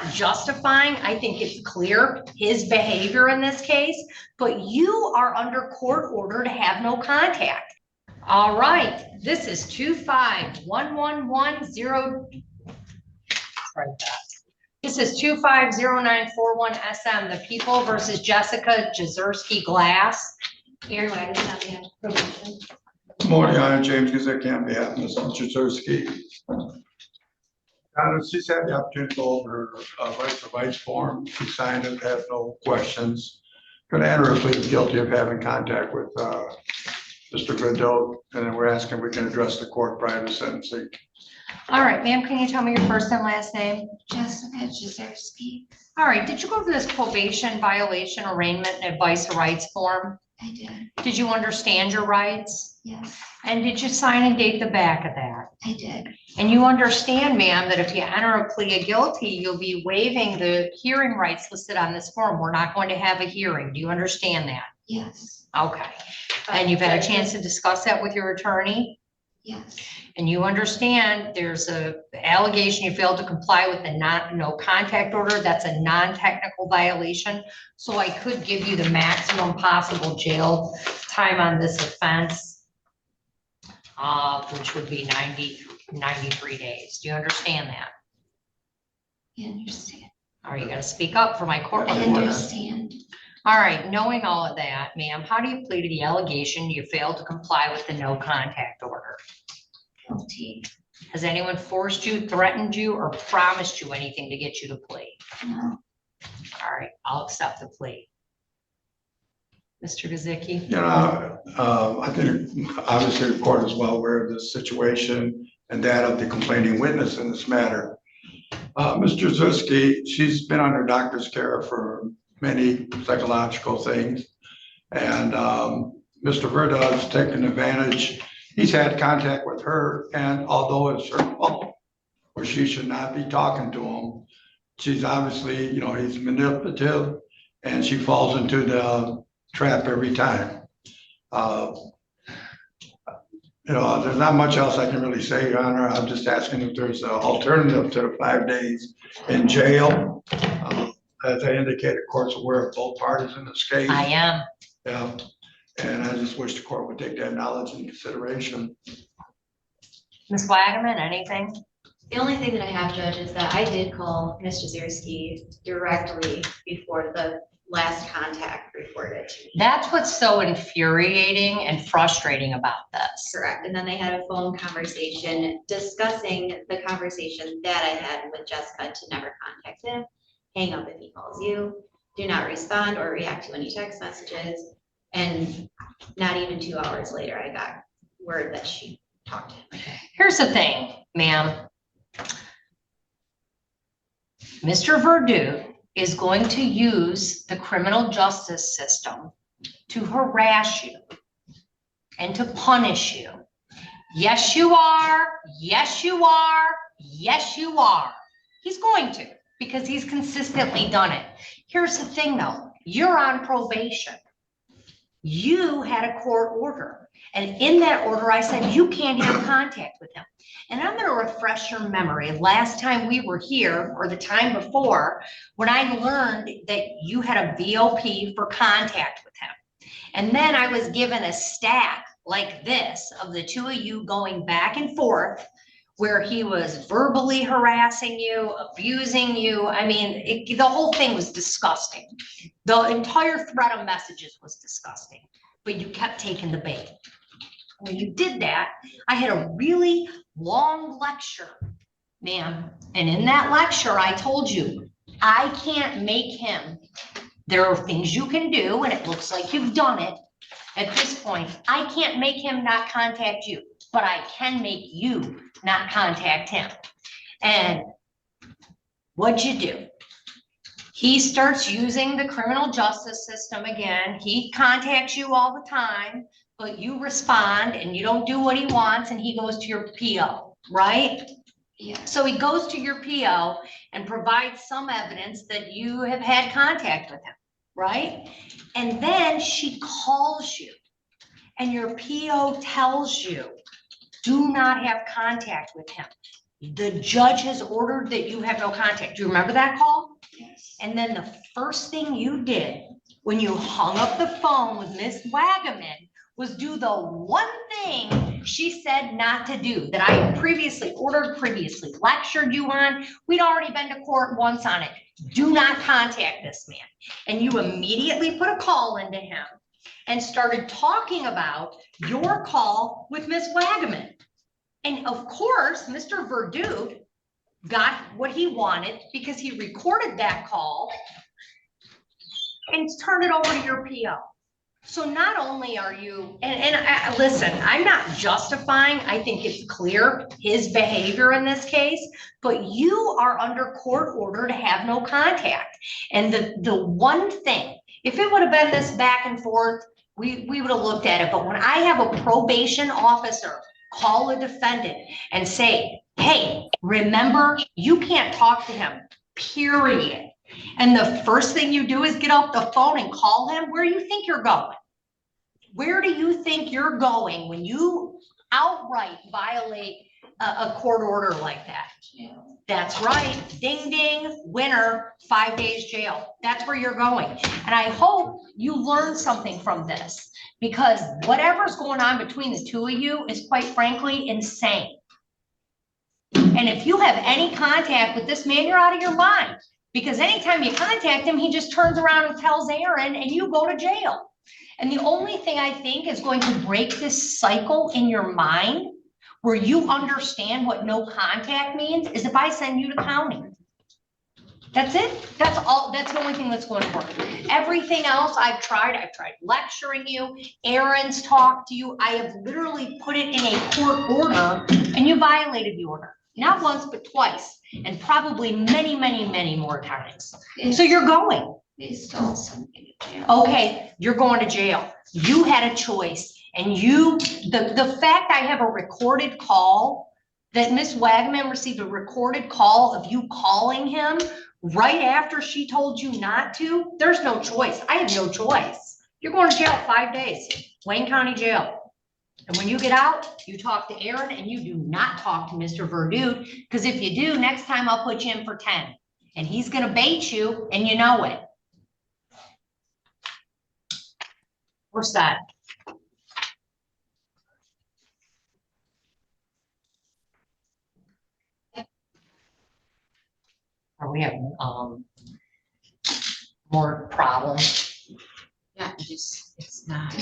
not justifying. I think it's clear his behavior in this case, but you are under court order to have no contact. All right, this is 2511110. Right that. This is 250941 SM, the People versus Jessica Jezierski Glass. Aaron Wagner, on probation. Good morning, I'm James Gizek on behalf of Mr. Jezierski. She's had the opportunity to go over her rights of rights form. She signed it, had no questions. Going to enter a plea of guilty of having contact with Mr. Goodell, and then we're asking if we can address the court prior to sentencing. All right, ma'am, can you tell me your first and last name? Jessica Jezierski. All right, did you go over this probation violation arraignment and advice of rights form? I did. Did you understand your rights? Yes, And did you sign and date the back of that? I did. And you understand, ma'am, that if you enter a plea of guilty, you'll be waiving the hearing rights listed on this form. We're not going to have a hearing. Do you understand that? Yes. Okay. And you've had a chance to discuss that with your attorney? Yes. And you understand there's a allegation you failed to comply with the no contact order. That's a non-technical violation. So I could give you the maximum possible jail time on this offense, which would be 93 days. Do you understand that? I understand. All right, you gotta speak up for my court I reporter. understand. All right, knowing all of that, ma'am, how do you plead to the allegation you failed to comply with the no contact order? Guilty. Has anyone forced you, threatened you, or promised you anything to get you to plea? No. All right, I'll accept the plea. Mr. Gizicki? You know, I think obviously the court is well aware of this situation and that of the complaining witness in this matter. Ms. Jezierski, she's been under doctor's care for many psychological things. And Mr. Verduz's taken advantage. He's had contact with her, and although it's her fault, or she should not be talking to him, she's obviously, you know, he's manipulative, and she falls into the trap every time. You know, there's not much else I can really say, Your Honor. I'm just asking if there's an alternative to the 5 days in jail. As I indicated, court's aware of both parties in this case. I am. Yeah, and I just wish the court would take that knowledge into consideration. Ms. Wagaman, anything? The only thing that I have, Judge, is that I did call Ms. Jezierski directly before the last contact reported to me. That's what's so infuriating and frustrating about this. Correct. And then they had a phone conversation discussing the conversation that I had with Jessica to never contact him. Hang up if he calls you. Do not respond or react to any text messages. And not even 2 hours later, I got word that she talked to him. Here's the thing, ma'am. Mr. Verdu is going to use the criminal justice system to harass you and to punish you. Yes, you are. Yes, you are. Yes, you are. He's going to, because he's consistently done it. Here's the thing though, you're on probation. You had a court order, and in that order, I said, you can't have contact with him. And I'm gonna refresh your memory. Last time we were here, or the time before, when I learned that you had a VOP for contact with him. And then I was given a stack like this of the two of you going back and forth, where he was verbally harassing you, abusing you. I mean, the whole thing was disgusting. The entire thread of messages was disgusting, but you kept taking the bait. When you did that, I had a really long lecture, ma'am. And in that lecture, I told you, I can't make him. There are things you can do, and it looks like you've done it. At this point, I can't make him not contact you, but I can make you not contact him. And what'd you do? He starts using the criminal justice system again. He contacts you all the time, but you respond and you don't do what he wants, and he goes to your PO, right? Yeah. So he goes to your PO and provides some evidence that you have had contact with him, right? And then she calls you, and your PO tells you, do not have contact with him. The judge has ordered that you have no contact. Do you remember that call? Yes. And then the first thing you did when you hung up the phone with Miss Wagaman was do the one thing she said not to do, that I had previously ordered, previously lectured you on. We'd already been to court once on it. Do not contact this man. And you immediately put a call into him and started talking about your call with Miss Wagaman. And of course, Mr. Verdude got what he wanted because he recorded that call and turned it over to your PO. So not only are you, listen, I'm not justifying, I think it's clear his behavior in this case, but you are under court order to have no contact. And the one thing, if it would have been this back and forth, we would have looked at it. But when I have a probation officer call a defendant and say, hey, remember, you can't talk to him, period. And the first thing you do is get off the phone and call him. Where do you think you're going? Where do you think you're going when you outright violate a court order like that? Yeah. That's right. Ding, ding, winner, 5 days jail. That's where you're going. And I hope you learn something from this, because whatever's going on between the two of you is, quite frankly, insane. And if you have any contact with this man, you're out of your mind. Because anytime you contact him, he just turns around and tells Aaron and you go to jail. And the only thing I think is going to break this cycle in your mind where you understand what no contact means is if I send you to county. That's it. That's all. That's the only thing that's going to work. Everything else I've tried lecturing you. Aaron's talked to you. I have literally put it in a court order and you violated the order. Not once, but twice. And probably many, many, many more times. So you're going. They stole something to jail. Okay, you're going to jail. You had a choice. And the fact I have a recorded call, that Miss Wagaman received a recorded call of you calling him right after she told you not to, there's no choice. I have no choice. You're going to jail 5 days, Wayne County Jail. And when you get out, you talk to Aaron and you do not talk to Mr. Verdude, because if you do, next time I'll put you in for 10. And he's going to bait you and you know it. Where's that? Are we having more problems? Yeah, it's not.